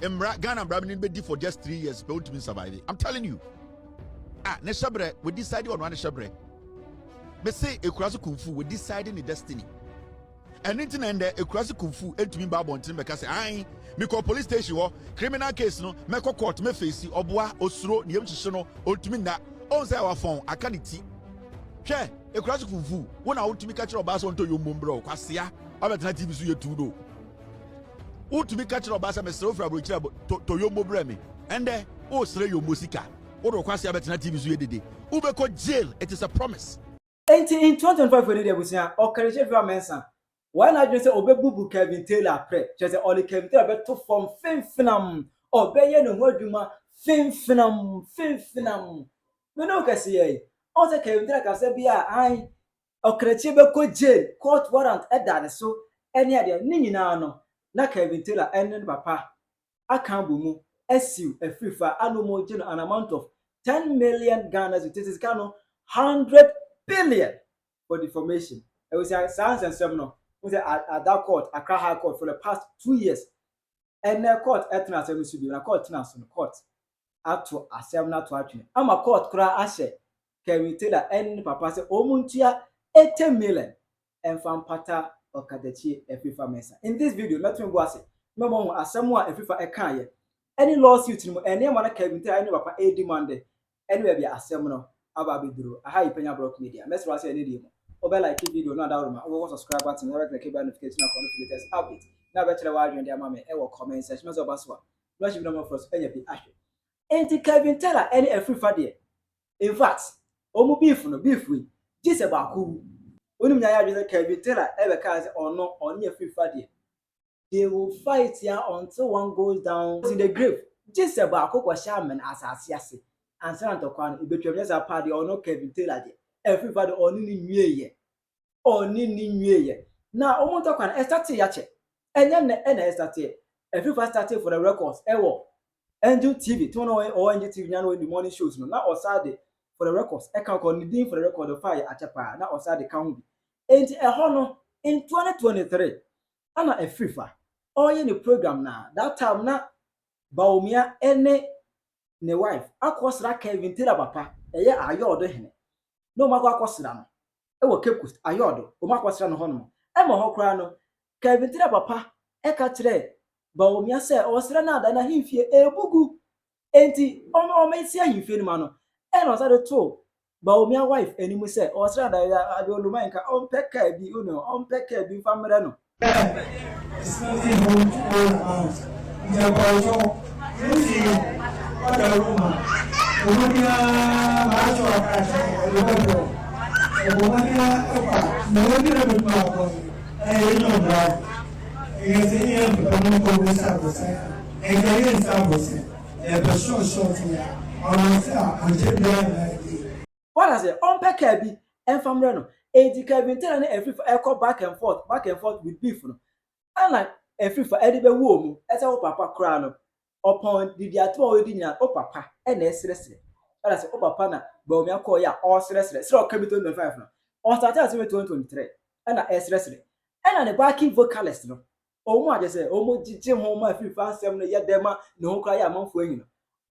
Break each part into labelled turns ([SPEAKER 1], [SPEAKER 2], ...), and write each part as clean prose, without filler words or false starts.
[SPEAKER 1] Ghana Brabin be for just 3 years, but to survive. I'm telling you. Neshabre, we decided on one shabre. But say a cross kung fu, we deciding the destiny. And internet a cross kung fu and to me babon team because I me call police station or criminal case no me call court me face obwa osro niem chisono ultimate na on say our phone akaniti hwe a cross kung fu wona ultimate catch obasa onto yo mombro kwasia abetena tv so yetu do ultimate catch obasa me sro fra bro kira to yo mombro me ende o sre yo mosika o do kwasia abetena tv so yedede ubeko jail. It is a promise.
[SPEAKER 2] In 2025 for the busia Okatakyie Afrifa why not just say obebubu Kevin Taylor pre just say only Kevin Taylor be to form finfinam obeye no hodwuma finfinam me no ka say e o say Kevin Taylor ka say bia ai Okatakyie be ko jail court warrant e da ne so ene ade ni nyina no na Kevin Taylor ene papa aka bomu asiu Afrifa anomo geno an amount of 10 million Ghana it is kano 100 billion for defamation. It was a science and seminar. Was at that court, Accra High Court, for the past 2 years. And the court, Etna Semusubi, and a court, National Court, up to a seminar to actually. I'm a court, Kra Ashe, Kevin Taylor, and Papa say, Omuntia, 80 million, and from Pata Okatakyie Afrifa. In this video, let me go say, Mamma, as someone Afrifa Ekaye, any lawsuit, any one Kevin Taylor, any Papa A demanded, anywhere be a seminar. Ababidru, a high Penyah Brock Media. Let's watch any demo. Over like video, not out of my subscribe button, direct the cable notification on the latest update. Now, better the wide and their mammy, ever comment section of Baswa. Rush you number first, Penyah be ashy. Ain't Kevin Taylor any Afrifa there? In fact, Omu beef no beef we. Just about who. When you Kevin Taylor ever cars or no on your Afrifa there. They will fight here until one goes down in the grave. Just about who shaman as I see. And Senator Kwan, between us a party or no Kevin Taylor, everybody only knew ye. Only knew ye. Now, Omonta Kwan, estate yache. And then the estate. Everybody started for the records, Angel TV, Tono or Angel TV, in the morning shows, no, not Osade for the records. I can't call the for the record of fire at Chapa, not Osade County. And a honor in 2023. Anna Afrifa. All in the program now. That time now, Baumia, any. Ne wife akwosra Kevin Taylor papa eye ayodo hene no mago akwosra no e wo Cape Coast ayodo o makwosra no hono e mo hokra no Kevin Taylor papa e ka kire ba o mia se o sra na ada na himfie ebugu enti o ma isi ahimfie ni ma no e no sa de to ba o mia wife enimu se o sra da abi oluma nka o peka bi uno o peka bi famre no what I say, unpack Kirby and from Reno, Kevin Taylor every echo back and forth with beef. And like every for Eddie Womb, as our papa crown upon the Diato Dinia, oh papa, and seriously. But I say, oh papa, na, but me call ya all seriously. So come to 25 now. On started 2023, and I seriously. And the backing vocalist, no. Oh, I just say, oh, mo Jim home, my free fast 7 year dema, no cry among for you.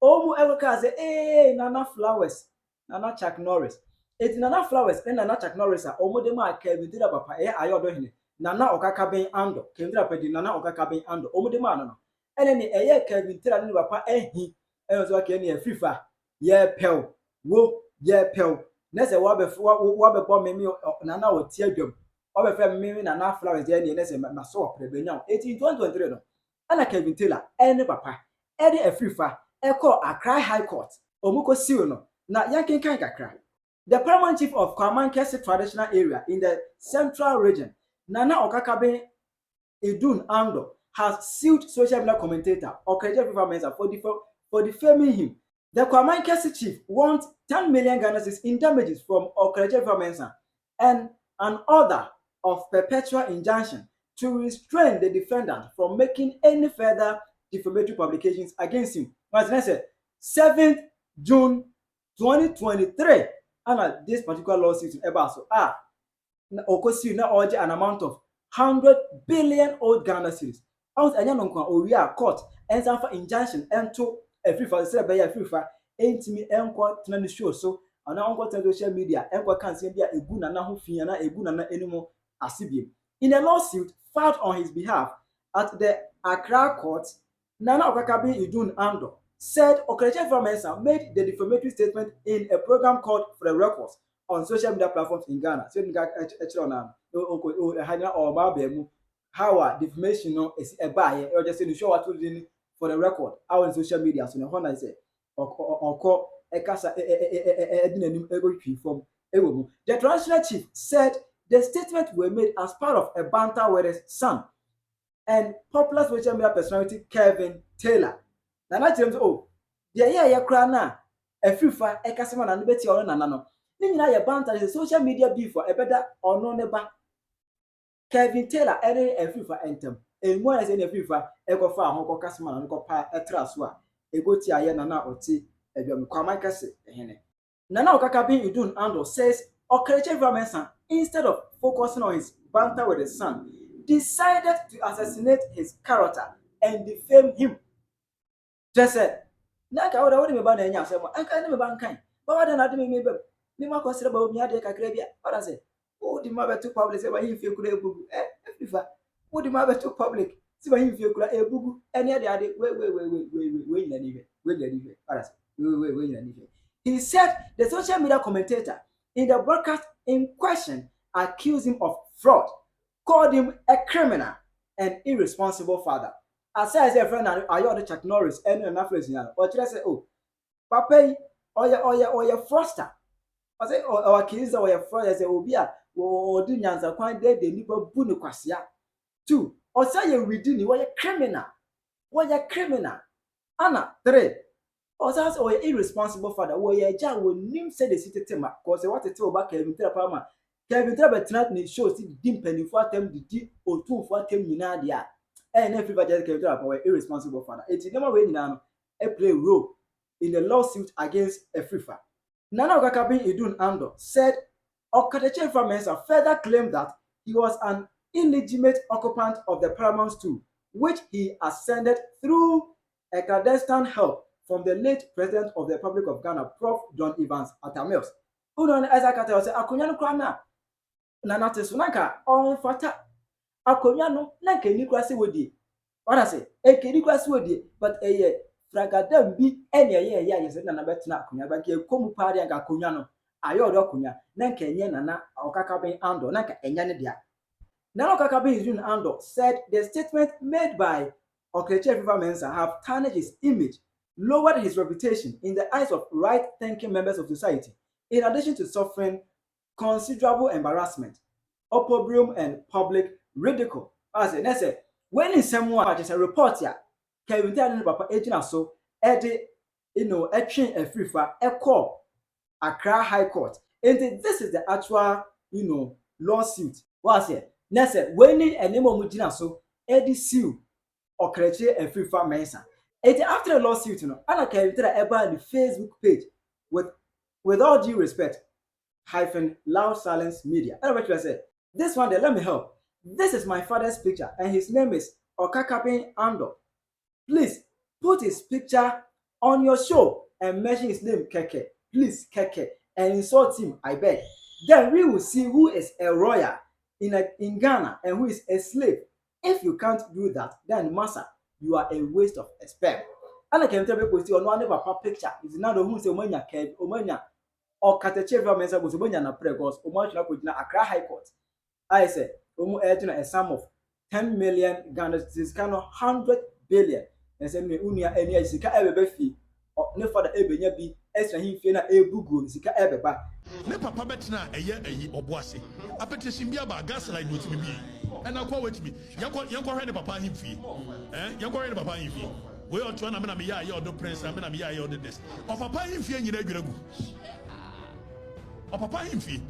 [SPEAKER 2] Oh, ever can say, eh, Nana Flowers, Nana Chuck Norris. It's Nana Flowers, and Nana Chuck Norris are almost the mark Kevin did papa, eh, I order him. Nana Okakabe Ando, came to a Nana Okakabe Ando, almost the man. And then a year Kevin telling papa, eh, he, and was working near FIFA. Yeah, pal, whoa, yeah, pal. Next, a wabber bomb me, Nana would tear them. Over family Nana Flowers, the end, and my soul, now 1823. And I Kevin Taylor, and papa, Eddie Afrifa, Echo Accra High Court, Omuko Siono, not Yankin Kankakra. The paramount chief of Commentator traditional area in the central region, Nana Okakabe Edun Ando, has sued social media commentator Okatakyie Afrifa for defaming him. The Commentator chief wants 10 million Ghana cedis in damages from Okatakyie Afrifa and an order of perpetual injunction to restrain the defendant from making any further defamatory publications against him. As I said, 7th June 2023, and this particular lawsuit in Ebaso, Okosi now urge an amount of 100 billion old Ghana cedis. Out and court and some for injunction and to Afrifa say by Afrifa entimi enko tena ne show so ana onko tena social media enko cancel bia egu na ho fia na egu na enimo asibiem. In a lawsuit filed on his behalf at the Accra court, Nana Okatakyie Afrifa said Okatakyie Afrifa made the defamatory statement in a program called For the Records on social media platforms in Ghana. So how defamation is a buy or just show what to for the record our social media. So now I say or the translator chief said the statements were made as part of a banter with his son and popular social media personality Kevin Taylor. Now I tell him, the crana Afrifa ekasema na nbeti or no. Nina ya banter is social media beef for a better or no neba. Kevin Taylor any Afrifa entem. And one is any Afrifa eko fa hoko kasema na nko pa etraswa. Ego ti aye nana oti ebiam kwama kase ehene. Nana Okatakyie Afrifa says Okatakyie Afrifa, instead of focusing on his banter with his son, decided to assassinate his character and defame him. Just said, Naka what me ban enya say, I can't me ban kind. But what na me ma consider about me ade kakra bia. What I say? Oh, the matter too public say, but him feel kura ebugu. Afrifa. Oh, the matter too public. See but him feel kura ebugu. Any ade wait na nive. Wait na nive. What I say? Wait na nive. He said the social media commentator in the broadcast in question accused him of fraud, called him a criminal and irresponsible father. As I say, friend, I heard the Chuck Norris and an African. Or should I say, oh, Papa, or your froster. I say, our kids or your fraud. I say, oh, yeah, or do Nyanza quite dead, the nipple bunukwasia. 2. Or say you within you, or a criminal. What a criminal. Anna, 3. Or say, or irresponsible father, or your jar will name say the city tema, because what to tell back Kevin Taylor. Kevin Taylor tonight shows the dim penny for them, the deep or 2 for them, Minadia. And everybody just came to a irresponsible father. It's never way now a play role in the lawsuit against Afrifa. Nana Okatakyie Afrifa said Okatakyie Afrifa further claimed that he was an illegitimate occupant of the paramount stool, which he ascended through a clandestine help from the late President of the Republic of Ghana, Prof. John Evans Atamils. Who knows as I can say, Akunyano Krana Nana Tesunaka on Fata. Akonyano na kenikwase wodi. What I say? Kenikwase wodi, but fragadam bi enye ye say na betina akonya ba ke komu pare aga akonya no. Ayo do akonya na kenye nana Okatakyie Afrifa na ka enya ne dia. Nana Okatakyie Afrifa said the statement made by Okatakyie Afrifa have tarnished his image, lowered his reputation in the eyes of right-thinking members of society, in addition to suffering considerable embarrassment, opprobrium, and public ridicule. As I said, when in someone just a report here, Kevin Taylor Papa agent so train Afrifa a call Accra High Court. And this is the actual lawsuit. What's it? Next, when in name of Mujina so Eddie sue Okatakyie Afrifa Mensa. And after the lawsuit, Anna Kevin Taylor ever the Facebook page with all due respect -loud silence media. And what I said, this one there, let me help. This is my father's picture, and his name is Okatakyie Afrifa. Please put his picture on your show and mention his name, Keke. Please, Keke, and insult him, I beg. Then we will see who is a royal in Ghana and who is a slave. If you can't do that, then Massa, you are a waste of sperm. And I can tell you, on one papa picture is now the who say Omanya Kev, Omanya, or Okatakyie Afrifa was Omanya na pregos, Omanya na Accra High Court. I said, a sum of 10 million Ghana, this kind of 100 billion. And say, me unia any sika ebe fee, or ne father ebe nyabi, extra him fee na ebugu, sika ebe ba.
[SPEAKER 1] Ne papa betina eye oboase. Apetition bia ba gas line with me. And I call with me. Yanko head papa him fee. Yanko head papa him fee. We are trying to ya your do prince, I'm gonna be ya your this. Of papa him fee, you know, of papa him fee.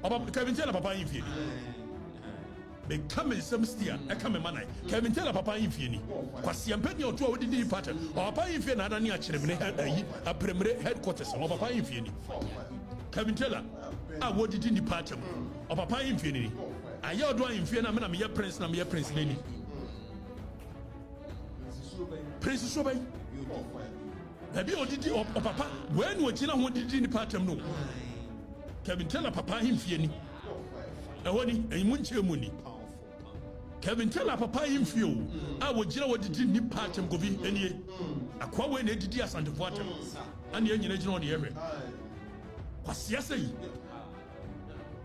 [SPEAKER 1] Of Kevin Taylor papa him fee. They come in some steer, I come in money. Kevin Taylor papa him fee. Because the Penyah or 2 with the pattern, or papa him fee, and I near a primary headquarters of papa him fee. Kevin Taylor, I would it in the pattern of papa him fee. I yelled one in fear, and I'm a prince, and I'm a prince lady.
[SPEAKER 3] Prince Sobay. Maybe odidi or papa when we china who did in the pattern no. Kevin tell papa him fieni. Awani and munche muni. Kevin tell papa him few. I would jina what did in the pattern go be any. A quawe ne didi as and the water. And the engine on the area. Kwasia say.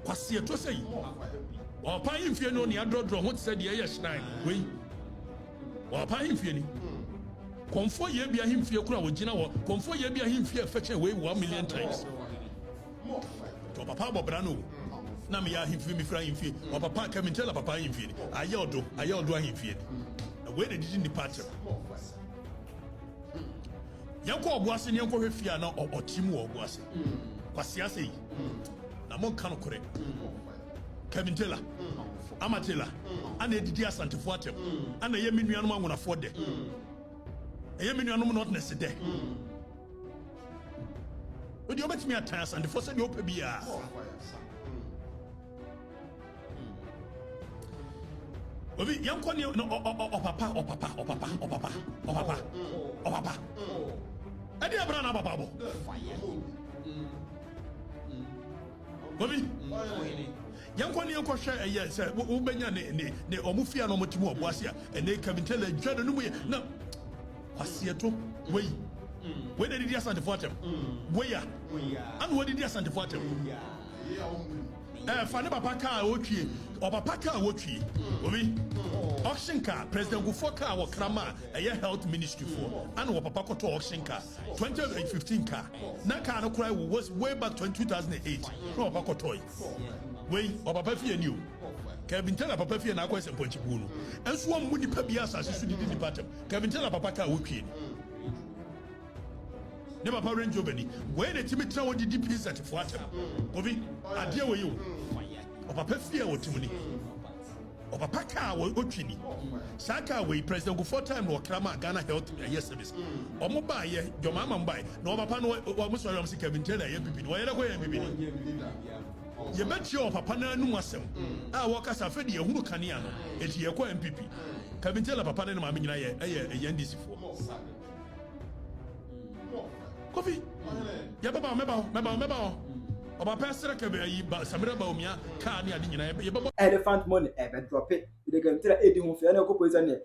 [SPEAKER 3] Kwasia to say. Or pay him fear no near draw what said yes nine. We. Or pay him fear. Comfort ye be him fear crowd with Gina or comfort ye be him fear fetch away 1 million times. To papa Bobrano. Namia him fear me frying fear. Or papa come and tell papa him fear. I yelled do him fear. Where they didn't depart. Yanko was in Yanko Fiana or Timu was. Kwasia say. Namon cannot correct. Kevin Taylor, Amatella, and the Dia Santa Fortem, and the Yeminian one will afford it. A Yeminian not necessary. But you met me at times and the first you open be a young one, no, papa. I did a brand of Babo. Bobby. Young one, young question, yes, Ubenya, ne Omufia no Motimo, Boasia, and they come and tell a Jordan way. No, Wasiato, way. Where did you send the photo? Where? And what did you send the photo? Fanny Papa Ochi, or Papa Ochi, auction car, President Gufoka or Krama, a year health ministry for, and what Papa to auction car, 2015 car. Naka no cry was way back to 2008. No Papa toy. Way or Papa Fia knew. Kevin tell Papa Fia and Aquas and Ponchibuno. And swam with the Pebias as you should in the bottom. Kevin tell Papa Wukin. Never parent Jobeni. Where the timid tower did the piece at the water. Bobby, I deal with you. Or Papa Fia or Timony. Or Papa Car or Ochini. Saka way President go 4 times or Krama Ghana Health service. Or Mobile, your mamma by no Papa no almost Kevin Taylor, MPP. Where are we? You bet your papa no wasem. I walk as a Fedi who caniano, and he acquire MPP. Kevin Taylor Papa and Mamma a Yandis for. Coffee. Yababa, Meba. Or Papa Sarakabe, Samira Baumia, Kania,
[SPEAKER 2] elephant money, ever drop it. They can tell 80 who feel no poison.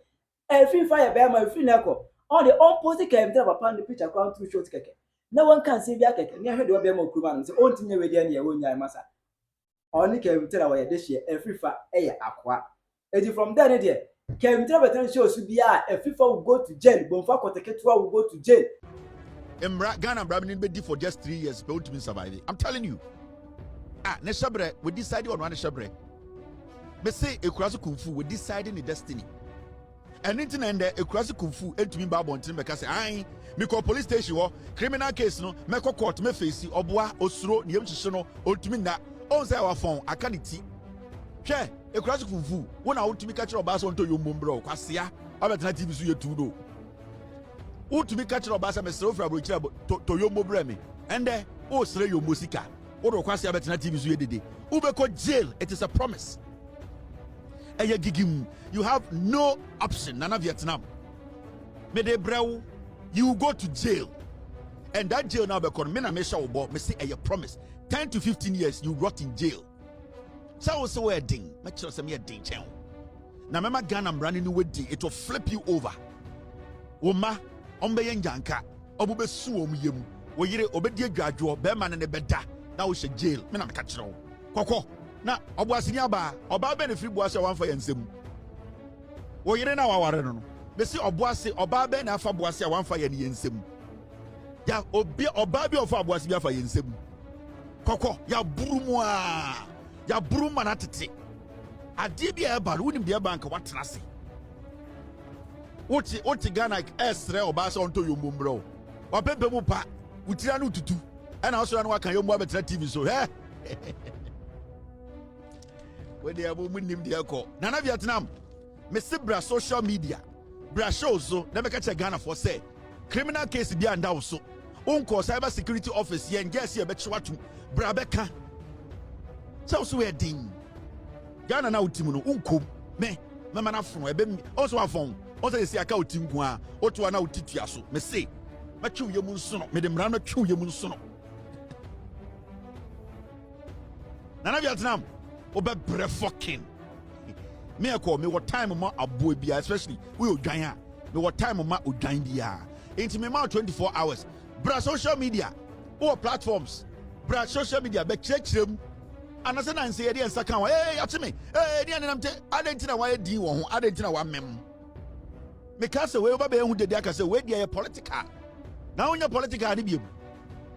[SPEAKER 2] Every fire bear my free knuckle. All the opposite can tell upon the picture crown 2 short cake. No one can see the cake. Near the Obama Kuman, the only thing you ready any own Yamasa. Only can tell our this year, every fire, aqua. And from that idea, can tell the shows to be a FIFA will go to jail, Bonfa Okatakyie will go to jail.
[SPEAKER 1] Ghana Brabin been for just 3 years, but to survive. I'm telling you. Neshabre, we decided on one Neshabre. But say a cross kung fu, we deciding the destiny. And internet a cross kung fu, and to me Babon Tim because I me call police station or criminal case no, me call court me face or bois or sro, near to sono, or to me that on our phone, I can't see. Share a cross kung fu, when I want to me catch your bass onto your mumbro, Quasia, I'm at TV so you to do. Who to me catch your bass, I'm a sofa, which to your mobremi, and there, oh, slay your musica. Or Quasia better TV so you did. Uber called jail, it is a promise. And you have no option, none of Vietnam. You go to jail. And that jail now because me say a promise. 10 to 15 years you rot in jail. So a ding. Make sure some ding. Now remember Ghana I'm running away ding. It will flip you over. Oma ombeyen janka. Obube su omyem. Wo yire obedie dwadwo be man ne beda. Now we should jail. Me na me catch no. Koko. Na obuasini aba oba be ne free buase wan fa yansem wo yire na waware no be si obuase oba be na afa buase wan fa yansem ya obi oba bi ofa buase bi afa yansem koko ya burumu ya buruma na tete ade bi e ba woni bi e bank watena se woti Ghana esre oba se onto yombomro opempe mu pa utira no tutu ana oso na waka yombo abetira TV so he when they are moving him the echo. Nana Vietnam, Mr. social media, bra shows so never catch a Ghana for say criminal case be and also. Unko cyber security office yen guess here bet to Brabeka. So we ding. Ghana now timuno unko me mama na from also a phone. Also, you see, I can't think one. What one out to so. Me say, me chew your moon sono. Me dem rana chew your moon sono. Nana Vietnam, obe bre fucking. Me I call me what time ma aboy bia, especially we Uganda. Me what time ma Uganda. Into me ma 24 hours. Bra social media, or platforms. Bra social media, be check them. And I said, I say, hey, that's me. Hey, I didn't know why I didn't know why mem. Because we over who did that, say, wait, you're political. Now, when you're political, and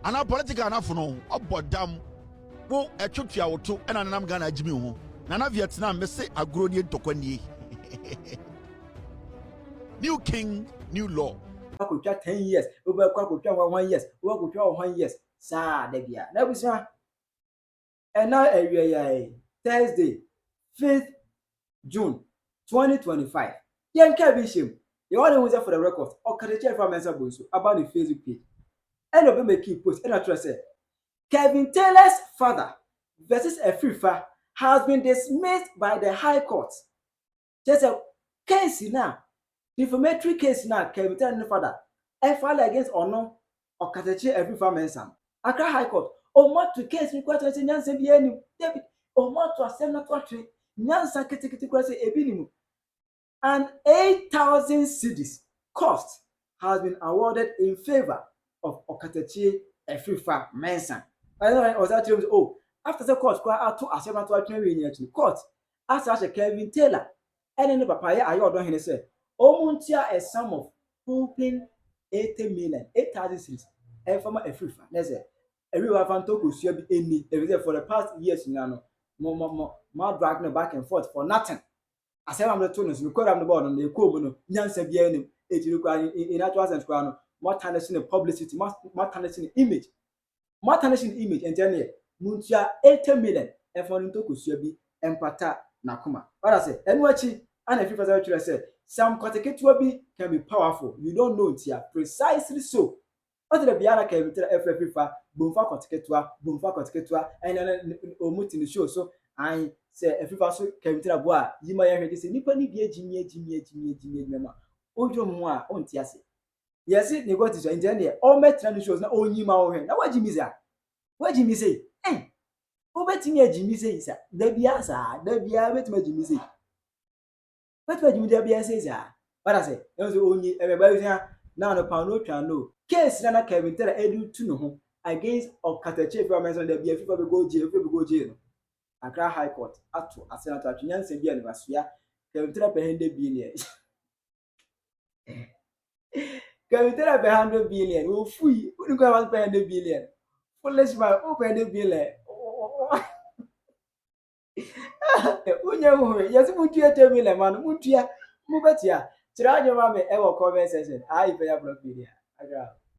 [SPEAKER 1] now political enough for no, about damn. Well, a church or two, and I'm gonna Jimmy. Nana Vietnam, me say, I grow near Tokoni. New king, new law.
[SPEAKER 2] 10 years, over 1 years, over 1 years. Sa, Debia. That was and now Thursday, 5th June 2025. Young Kevin, you want to use for the record. Okatakyie Afrifa about the Facebook page. And of them keep post. And I trust it. Kevin Taylor's father versus Afrifa has been dismissed by the High Court. Just a case now, defamatory case now. Kevin Taylor's father, filed against Okatakyie Afrifa Mensam. Accra High Court. Omo to case request to nyansa bi anim David omo to asem na to atwe nyansa ketekete kwase ebinimu and 8,000 cedis cost has been awarded in favor of Okatakyie Afrifa Mensam. I know was that after the court kwa to asem na to atwe we nyachi court as Kevin Taylor and the papa ya ayo don hene say omuntia a sum of 80 million 8,000 cedis and from Afrifa neze everyone fan talk be any for the past years now more dragging back and forth for nothing. I said I'm the tunnels, we call them the board on the Kobono, Nancy Bien, in actual sense, more tarnishing publicity, more tarnishing image, and then Muntia 80 million and for Toku be empata Nakuma. What I say, and watching, and if you said, some Okatakyie can be powerful, you don't know it precisely so. What the Biana came to Afrifa, Bumfa Kotketwa, and then Omut in the show. So I say, Afrifa came to the boy, you might have this Nipponi Jimmy, Mema. Ojo Moa, on Tiasi. Yes, it negotiates engineer, all met shows not only my own. Now, what Jimmy say? What Jimmy say? Eh? Who bet me Jimmy says, Debiasa, Debia, bet me Jimmy say. What Jimmy Debia says, what I say, there's only everybody here. Now the pound no case Nana Kevin Taylor edu to no against Okatakyie Afrifa mention the Afrifa go jail. Accra High Court ato asenato atwenya nsebia ne basua Kevin Taylor pay 100 billion. Kevin Taylor pay 100 billion. Wo fui, who go want pay 100 billion. Foolish man, who pay 100 billion. Unya wo, yes mutua 10 million man, mutua mu betia. Try your mama ever comment section. I pay a block video.